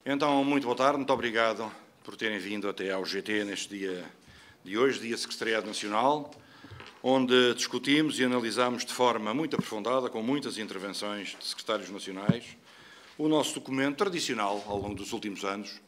Então, muito boa tarde, muito obrigado por terem vindo até ao GT neste dia de hoje, Dia de Secretariado Nacional, onde discutimos e analisamos de forma muito aprofundada, com muitas intervenções de secretários nacionais, o nosso documento tradicional ao longo dos últimos anos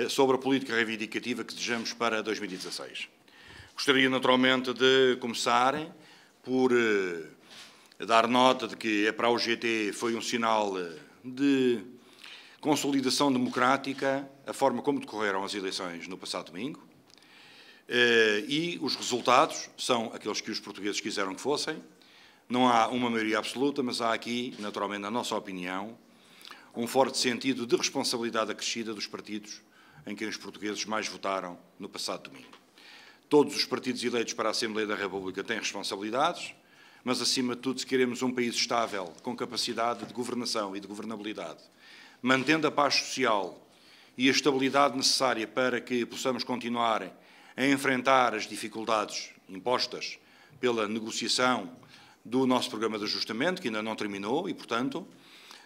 sobre a política reivindicativa que desejamos para 2016. Gostaria naturalmente de começar por dar nota de que para o GT foi um sinal de consolidação democrática a forma como decorreram as eleições no passado domingo e os resultados são aqueles que os portugueses quiseram que fossem. Não há uma maioria absoluta, mas há aqui, naturalmente, na nossa opinião, um forte sentido de responsabilidade acrescida dos partidos em quem os portugueses mais votaram no passado domingo. Todos os partidos eleitos para a Assembleia da República têm responsabilidades, mas, acima de tudo, se queremos um país estável, com capacidade de governação e de governabilidade, mantendo a paz social e a estabilidade necessária para que possamos continuar a enfrentar as dificuldades impostas pela negociação do nosso programa de ajustamento, que ainda não terminou, e, portanto,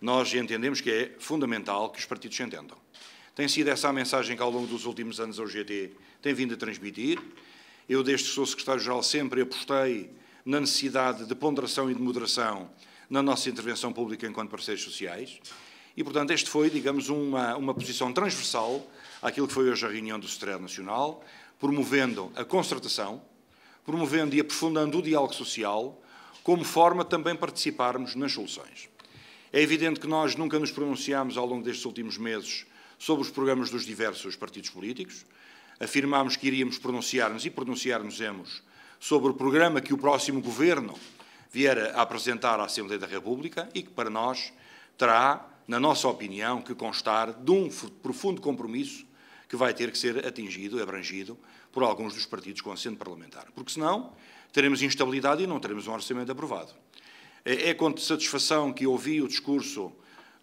nós entendemos que é fundamental que os partidos se entendam. Tem sido essa a mensagem que, ao longo dos últimos anos, a UGT tem vindo a transmitir. Eu, desde que sou secretário-geral, sempre apostei na necessidade de ponderação e de moderação na nossa intervenção pública enquanto parceiros sociais. E, portanto, este foi, digamos, uma posição transversal àquilo que foi hoje a reunião do Secretariado Nacional, promovendo a concertação, promovendo e aprofundando o diálogo social, como forma de também participarmos nas soluções. É evidente que nós nunca nos pronunciámos ao longo destes últimos meses sobre os programas dos diversos partidos políticos. Afirmámos que iríamos pronunciar-nos e pronunciar-nos-emos sobre o programa que o próximo Governo vier a apresentar à Assembleia da República e que, para nós, terá, na nossa opinião, que constar de um profundo compromisso que vai ter que ser atingido, abrangido, por alguns dos partidos com assento parlamentar. Porque, senão, teremos instabilidade e não teremos um orçamento aprovado. É com satisfação que ouvi o discurso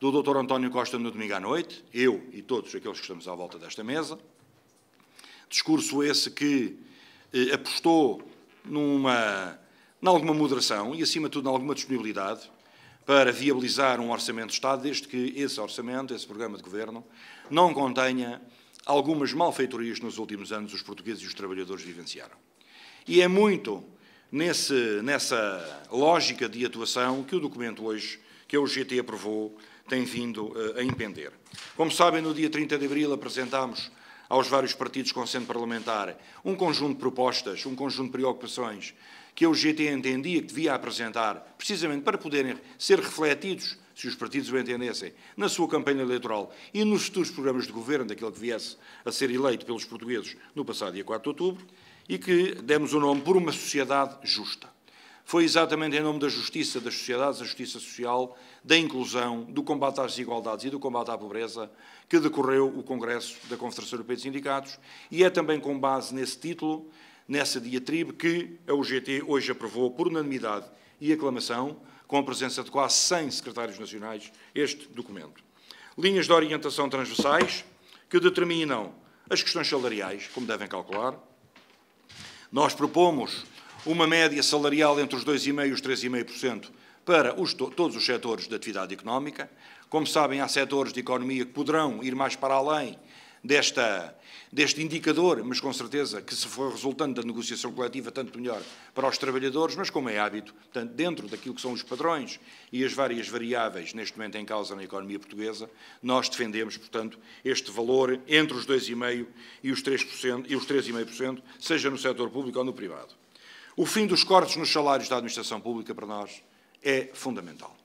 do Dr. António Costa no domingo à noite, eu e todos aqueles que estamos à volta desta mesa, discurso esse que apostou em alguma moderação e, acima de tudo, em alguma disponibilidade para viabilizar um orçamento de Estado, desde que esse orçamento, esse programa de governo, não contenha algumas malfeitorias que nos últimos anos os portugueses e os trabalhadores vivenciaram. E é muito nessa lógica de atuação que o documento hoje, que a UGT aprovou, tem vindo a impender. Como sabem, no dia 30 de abril apresentámos aos vários partidos com assento parlamentar um conjunto de propostas, um conjunto de preocupações que a UGT entendia que devia apresentar, precisamente para poderem ser refletidos, se os partidos o entendessem, na sua campanha eleitoral e nos futuros programas de governo daquele que viesse a ser eleito pelos portugueses no passado dia 4 de outubro, e que demos o nome por uma sociedade justa. Foi exatamente em nome da justiça das sociedades, da justiça social, da inclusão, do combate às desigualdades e do combate à pobreza, que decorreu o Congresso da Confederação Europeia de Sindicatos, e é também com base nesse título, nessa diatribe, que a UGT hoje aprovou por unanimidade e aclamação, com a presença de quase 100 secretários nacionais, este documento. Linhas de orientação transversais que determinam as questões salariais, como devem calcular. Nós propomos uma média salarial entre os 2,5% e os 3,5% para todos os setores da atividade económica. Como sabem, há setores de economia que poderão ir mais para além deste indicador, mas com certeza que, se for resultante da negociação coletiva, tanto melhor para os trabalhadores, mas como é hábito, portanto, dentro daquilo que são os padrões e as várias variáveis neste momento em causa na economia portuguesa, nós defendemos, portanto, este valor entre os 2,5% e os 3% e os 3,5%, seja no setor público ou no privado. O fim dos cortes nos salários da administração pública, para nós, é fundamental.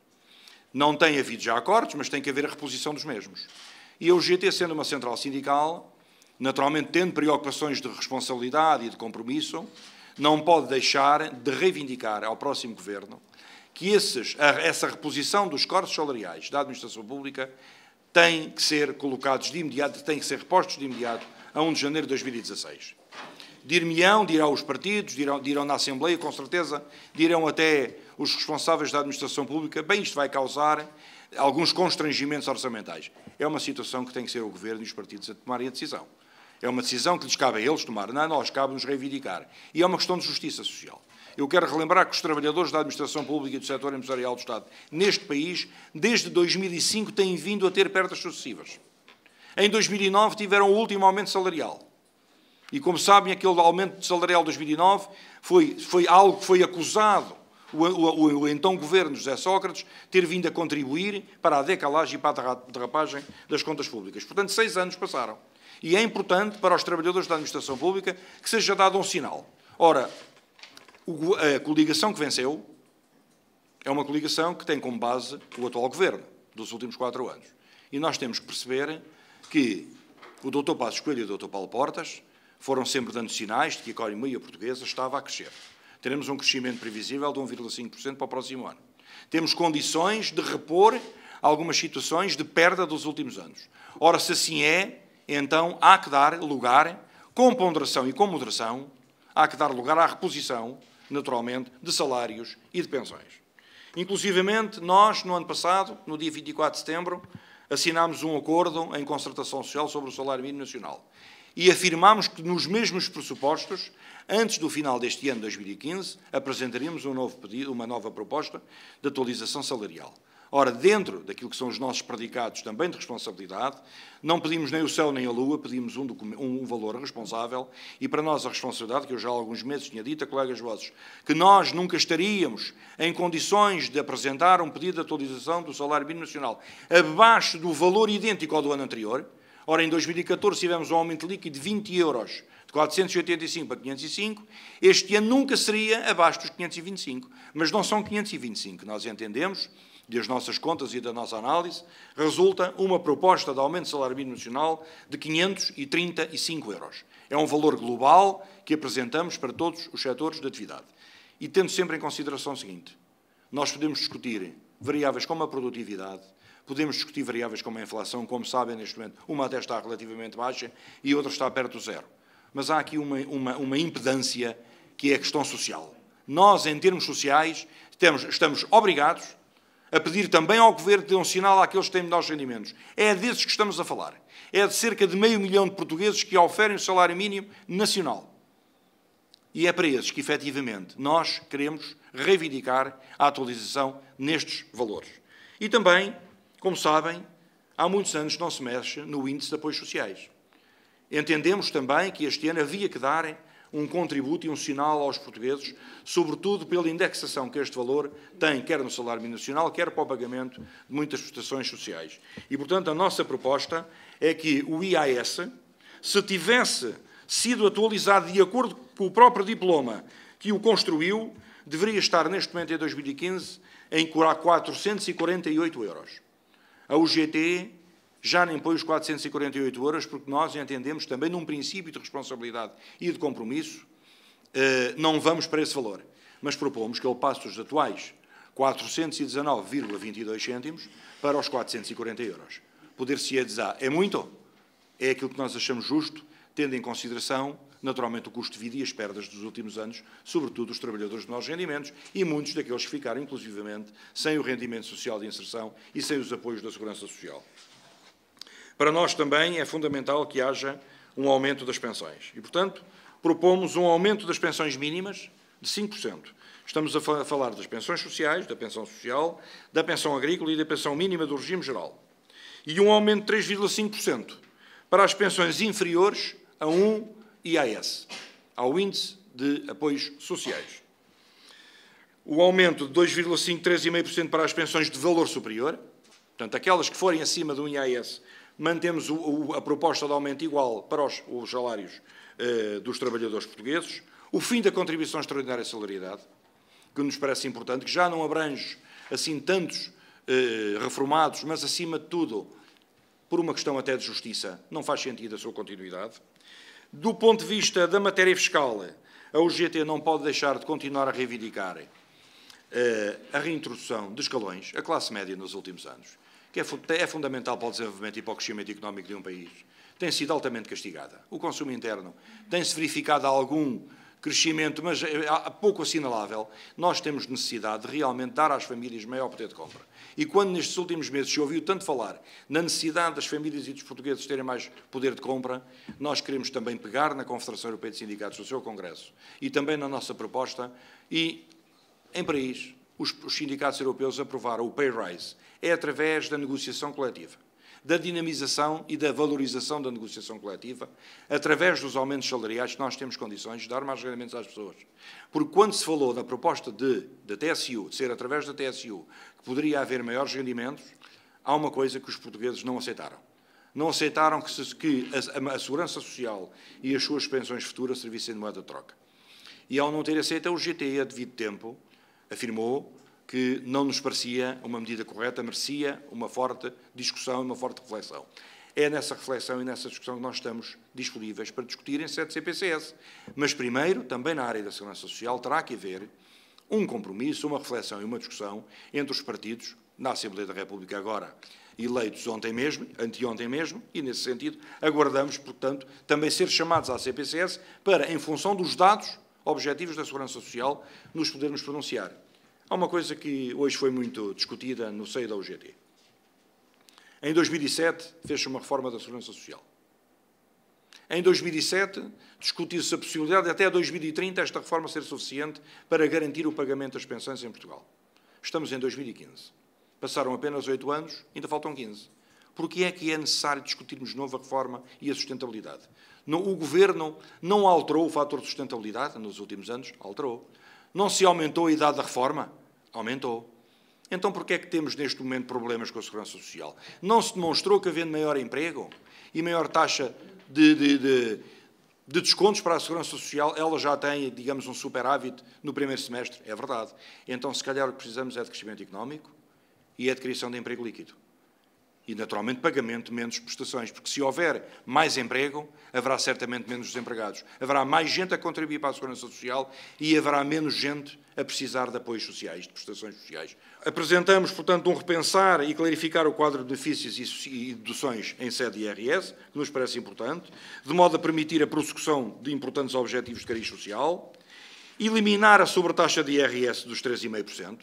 Não tem havido já cortes, mas tem que haver a reposição dos mesmos. E a UGT, sendo uma central sindical, naturalmente tendo preocupações de responsabilidade e de compromisso, não pode deixar de reivindicar ao próximo Governo que essa reposição dos cortes salariais da administração pública tem que ser colocados de imediato, tem que ser repostos de imediato a 1 de janeiro de 2016. Dir-me-ão, dirão os partidos, dirão na Assembleia, com certeza, dirão até os responsáveis da administração pública, bem, isto vai causar alguns constrangimentos orçamentais. É uma situação que tem que ser o Governo e os partidos a tomarem a decisão. É uma decisão que lhes cabe a eles tomar, não a nós, cabe-nos reivindicar. E é uma questão de justiça social. Eu quero relembrar que os trabalhadores da administração pública e do setor empresarial do Estado neste país, desde 2005, têm vindo a ter perdas sucessivas. Em 2009 tiveram o último aumento salarial. E, como sabem, aquele aumento salarial de 2009 foi algo que foi acusado o então governo de José Sócrates ter vindo a contribuir para a decalagem e para a derrapagem das contas públicas. Portanto, 6 anos passaram. E é importante para os trabalhadores da administração pública que seja dado um sinal. Ora, a coligação que venceu é uma coligação que tem como base o atual governo dos últimos 4 anos. E nós temos que perceber que o Dr. Passos Coelho e o Dr. Paulo Portas foram sempre dando sinais de que a economia portuguesa estava a crescer. Teremos um crescimento previsível de 1,5% para o próximo ano. Temos condições de repor algumas situações de perda dos últimos anos. Ora, se assim é, então há que dar lugar, com ponderação e com moderação, há que dar lugar à reposição, naturalmente, de salários e de pensões. Inclusivamente, nós, no ano passado, no dia 24 de setembro, assinámos um acordo em concertação social sobre o salário mínimo nacional e afirmámos que nos mesmos pressupostos, antes do final deste ano, 2015, apresentaríamos um novo pedido, uma nova proposta de atualização salarial. Ora, dentro daquilo que são os nossos predicados também de responsabilidade, não pedimos nem o céu nem a lua, pedimos um valor responsável e para nós a responsabilidade, que eu já há alguns meses tinha dito a colegas vossos, que nós nunca estaríamos em condições de apresentar um pedido de atualização do salário mínimo nacional abaixo do valor idêntico ao do ano anterior. Ora, em 2014 tivemos um aumento líquido de 20 euros, de 485 para 505, este ano nunca seria abaixo dos 525, mas não são 525, nós entendemos, das nossas contas e da nossa análise, resulta uma proposta de aumento do salário mínimo nacional de 535 euros. É um valor global que apresentamos para todos os setores de atividade. E tendo sempre em consideração o seguinte, nós podemos discutir variáveis como a produtividade, podemos discutir variáveis como a inflação, como sabem neste momento, uma até está relativamente baixa e outra está perto do zero. Mas há aqui uma impedância que é a questão social. Nós, em termos sociais, estamos obrigados a pedir também ao Governo que dê um sinal àqueles que têm menores rendimentos. É desses que estamos a falar. É de cerca de 500 mil de portugueses que oferem o salário mínimo nacional. E é para esses que, efetivamente, nós queremos reivindicar a atualização nestes valores. E também, como sabem, há muitos anos que não se mexe no índice de apoios sociais. Entendemos também que este ano havia que dar um contributo e um sinal aos portugueses, sobretudo pela indexação que este valor tem, quer no salário mínimo nacional, quer para o pagamento de muitas prestações sociais. E, portanto, a nossa proposta é que o IAS, se tivesse sido atualizado de acordo com o próprio diploma que o construiu, deveria estar, neste momento, em 2015, em 448 euros. A UGT já nem põe os 448 euros, porque nós entendemos também num princípio de responsabilidade e de compromisso, não vamos para esse valor. Mas propomos que ele passe dos atuais 419,22 cêntimos para os 440 euros. Poder-se-ia dizer, é muito? É aquilo que nós achamos justo, tendo em consideração, naturalmente, o custo de vida e as perdas dos últimos anos, sobretudo os trabalhadores de menores rendimentos e muitos daqueles que ficaram, inclusivamente, sem o rendimento social de inserção e sem os apoios da Segurança Social. Para nós também é fundamental que haja um aumento das pensões. E, portanto, propomos um aumento das pensões mínimas de 5%. Estamos a falar das pensões sociais, da pensão social, da pensão agrícola e da pensão mínima do regime geral. E um aumento de 3,5% para as pensões inferiores a um IAS, ao Índice de Apoios Sociais. O aumento de 2,5%, 3,5% para as pensões de valor superior, portanto, aquelas que forem acima de um IAS, mantemos a proposta de aumento igual para os salários dos trabalhadores portugueses, o fim da contribuição extraordinária à salariedade, que nos parece importante, que já não abrange assim tantos reformados, mas acima de tudo, por uma questão até de justiça, não faz sentido a sua continuidade. Do ponto de vista da matéria fiscal, a UGT não pode deixar de continuar a reivindicar a reintrodução de escalões, a classe média nos últimos anos, que é fundamental para o desenvolvimento e para o crescimento económico de um país, tem sido altamente castigada. O consumo interno tem-se verificado algum crescimento, mas pouco assinalável. Nós temos necessidade de realmente dar às famílias maior poder de compra. E quando nestes últimos meses se ouviu tanto falar na necessidade das famílias e dos portugueses terem mais poder de compra, nós queremos também pegar na Confederação Europeia de Sindicatos, no seu Congresso, e também na nossa proposta, e, em Paris, os sindicatos europeus aprovaram o pay rise. É através da negociação coletiva. da dinamização e da valorização da negociação coletiva, através dos aumentos salariais que nós temos condições de dar mais rendimentos às pessoas. Porque quando se falou da proposta da TSU, de ser através da TSU, que poderia haver maiores rendimentos, há uma coisa que os portugueses não aceitaram. Não aceitaram que a Segurança Social e as suas pensões futuras servissem de moeda de troca. E ao não ter aceito, a UGT, a devido tempo, afirmou que não nos parecia uma medida correta, merecia uma forte discussão e uma forte reflexão. É nessa reflexão e nessa discussão que nós estamos disponíveis para discutir em sede CPCS. Mas primeiro, também na área da Segurança Social, terá que haver um compromisso, uma reflexão e uma discussão entre os partidos, na Assembleia da República agora, eleitos ontem mesmo, anteontem mesmo, e nesse sentido aguardamos, portanto, também ser chamados à CPCS para, em função dos dados objetivos da Segurança Social, nos podermos pronunciar. Há uma coisa que hoje foi muito discutida no seio da UGT. Em 2007, fez-se uma reforma da Segurança Social. Em 2007, discutiu-se a possibilidade de, até 2030, esta reforma ser suficiente para garantir o pagamento das pensões em Portugal. Estamos em 2015. Passaram apenas 8 anos, ainda faltam 15. Porquê é que é necessário discutirmos de novo a reforma e a sustentabilidade? O Governo não alterou o fator de sustentabilidade nos últimos anos? Alterou. Não se aumentou a idade da reforma? Aumentou. Então, porquê é que temos neste momento problemas com a Segurança Social? Não se demonstrou que, havendo maior emprego e maior taxa de descontos para a Segurança Social, ela já tem, digamos, um superávit no primeiro semestre? É verdade. Então, se calhar, o que precisamos é de crescimento económico e é de criação de emprego líquido. E, naturalmente, pagamento de menos prestações, porque se houver mais emprego, haverá certamente menos desempregados. Haverá mais gente a contribuir para a Segurança Social e haverá menos gente a precisar de apoios sociais, de prestações sociais. Apresentamos, portanto, um repensar e clarificar o quadro de benefícios e deduções em sede de IRS, que nos parece importante, de modo a permitir a prossecução de importantes objetivos de cariz social, eliminar a sobretaxa de IRS dos 3,5%.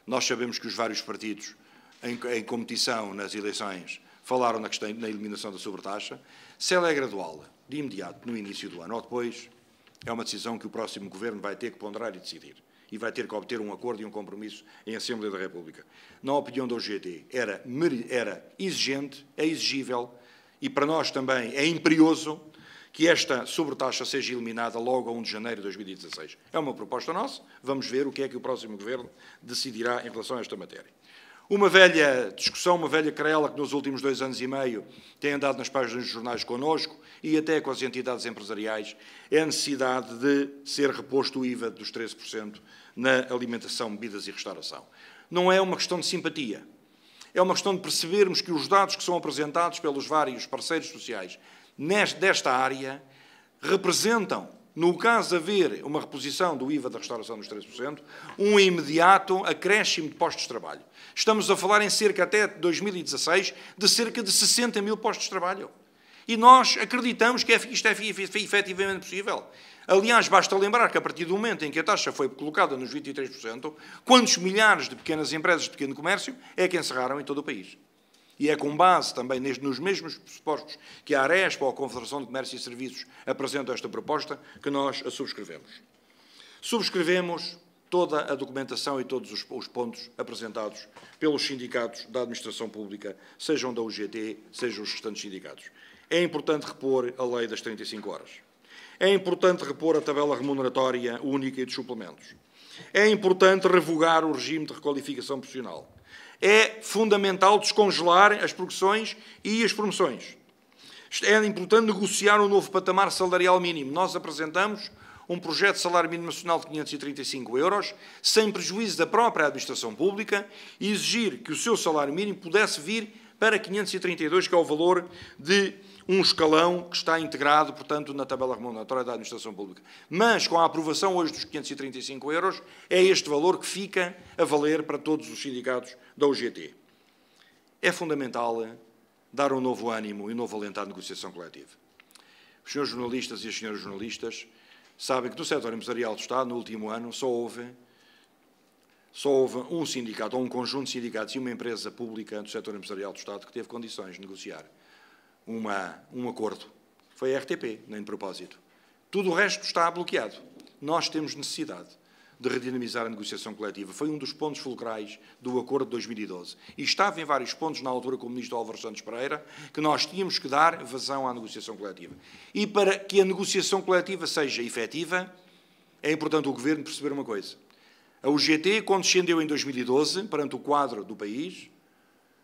Nós sabemos que os vários partidos em competição nas eleições falaram na eliminação da sobretaxa. Se ela é gradual, de imediato, no início do ano ou depois, é uma decisão que o próximo Governo vai ter que ponderar e decidir. E vai ter que obter um acordo e um compromisso em Assembleia da República. Na opinião da UGT, era exigente, é exigível e para nós também é imperioso que esta sobretaxa seja eliminada logo a 1 de janeiro de 2016. É uma proposta nossa, vamos ver o que é que o próximo Governo decidirá em relação a esta matéria. Uma velha discussão, uma velha querela que nos últimos 2 anos e meio tem andado nas páginas dos jornais connosco e até com as entidades empresariais, é a necessidade de ser reposto o IVA dos 13% na alimentação, bebidas e restauração. Não é uma questão de simpatia, é uma questão de percebermos que os dados que são apresentados pelos vários parceiros sociais desta área representam, no caso de haver uma reposição do IVA da restauração dos 13%, um imediato acréscimo de postos de trabalho. Estamos a falar em cerca, até 2016, de cerca de 60 mil postos de trabalho. E nós acreditamos que isto é efetivamente possível. Aliás, basta lembrar que a partir do momento em que a taxa foi colocada nos 23%, quantos milhares de pequenas empresas de pequeno comércio é que encerraram em todo o país? E é com base também nos mesmos pressupostos que a Arespa ou a Confederação de Comércio e Serviços apresentam esta proposta que nós a subscrevemos. Subscrevemos toda a documentação e todos os pontos apresentados pelos sindicatos da administração pública, sejam da UGT, sejam os restantes sindicatos. É importante repor a lei das 35 horas. É importante repor a tabela remuneratória única e dos suplementos. É importante revogar o regime de requalificação profissional. É fundamental descongelar as progressões e as promoções. É importante negociar um novo patamar salarial mínimo. Nós apresentamos um projeto de salário mínimo nacional de 535 €, sem prejuízo da própria administração pública, e exigir que o seu salário mínimo pudesse vir para 532, que é o valor de um escalão que está integrado, portanto, na tabela remuneratória da administração pública. Mas, com a aprovação hoje dos 535 €, é este valor que fica a valer para todos os sindicatos da UGT. É fundamental dar um novo ânimo e um novo alento à negociação coletiva. Os senhores jornalistas e as senhoras jornalistas sabem que no setor empresarial do Estado, no último ano, só houve um sindicato, ou um conjunto de sindicatos e uma empresa pública do setor empresarial do Estado que teve condições de negociar um acordo. Foi a RTP, nem de propósito. Tudo o resto está bloqueado. Nós temos necessidade de redinamizar a negociação coletiva. Foi um dos pontos fulcrais do acordo de 2012. E estava em vários pontos, na altura, com o ministro Álvaro Santos Pereira, que nós tínhamos que dar vazão à negociação coletiva. E para que a negociação coletiva seja efetiva, é importante o Governo perceber uma coisa. A UGT, quando descendeu em 2012, perante o quadro do país,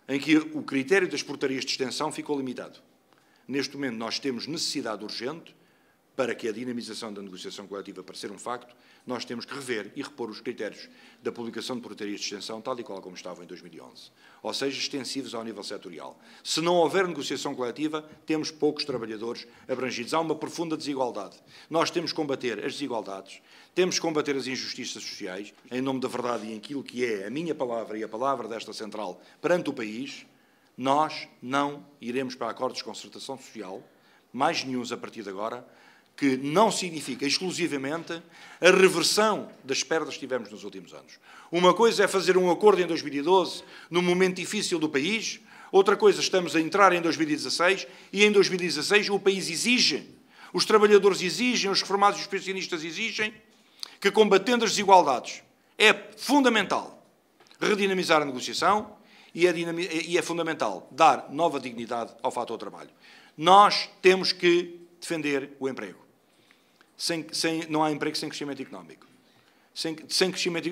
em que o critério das portarias de extensão ficou limitado. Neste momento, nós temos necessidade urgente, para que a dinamização da negociação coletiva para ser um facto, nós temos que rever e repor os critérios da publicação de portarias de extensão, tal e qual como estavam em 2011. Ou seja, extensivos ao nível setorial. Se não houver negociação coletiva, temos poucos trabalhadores abrangidos. Há uma profunda desigualdade. Nós temos que combater as desigualdades, temos que combater as injustiças sociais, em nome da verdade e em aquilo que é a minha palavra e a palavra desta central perante o país. Nós não iremos para acordos de concertação social, mais nenhuns a partir de agora, que não significa exclusivamente a reversão das perdas que tivemos nos últimos anos. Uma coisa é fazer um acordo em 2012, num momento difícil do país, outra coisa, estamos a entrar em 2016, e em 2016 o país exige, os trabalhadores exigem, os reformados e os pensionistas exigem, que combatendo as desigualdades é fundamental redinamizar a negociação e é fundamental dar nova dignidade ao fator trabalho. Nós temos que defender o emprego. Não há emprego sem crescimento económico.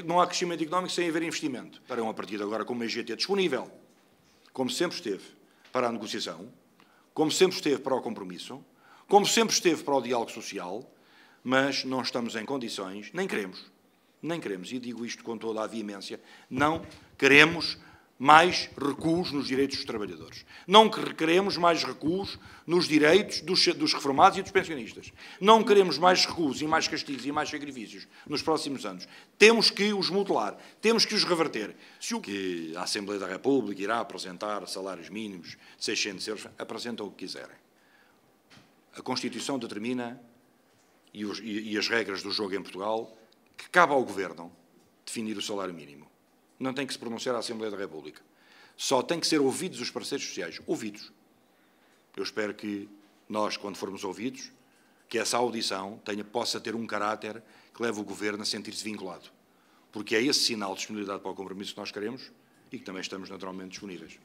Não há crescimento económico sem haver investimento. Estarão a partir de agora com uma EGT disponível, como sempre esteve para a negociação, como sempre esteve para o compromisso, como sempre esteve para o diálogo social, mas não estamos em condições, nem queremos, e digo isto com toda a veemência, não queremos mais recuos nos direitos dos trabalhadores. Não queremos mais recuos nos direitos dos reformados e dos pensionistas. Não queremos mais recuos e mais castigos e mais sacrifícios nos próximos anos. Temos que os modelar, temos que os reverter. Se o que a Assembleia da República irá apresentar salários mínimos de 600 euros, apresentam o que quiserem. A Constituição determina, e as regras do jogo em Portugal, que cabe ao Governo definir o salário mínimo. Não tem que se pronunciar a Assembleia da República. Só tem que ser ouvidos os parceiros sociais. Ouvidos. Eu espero que nós, quando formos ouvidos, que essa audição possa ter um caráter que leve o Governo a sentir-se vinculado. Porque é esse sinal de disponibilidade para o compromisso que nós queremos e que também estamos naturalmente disponíveis.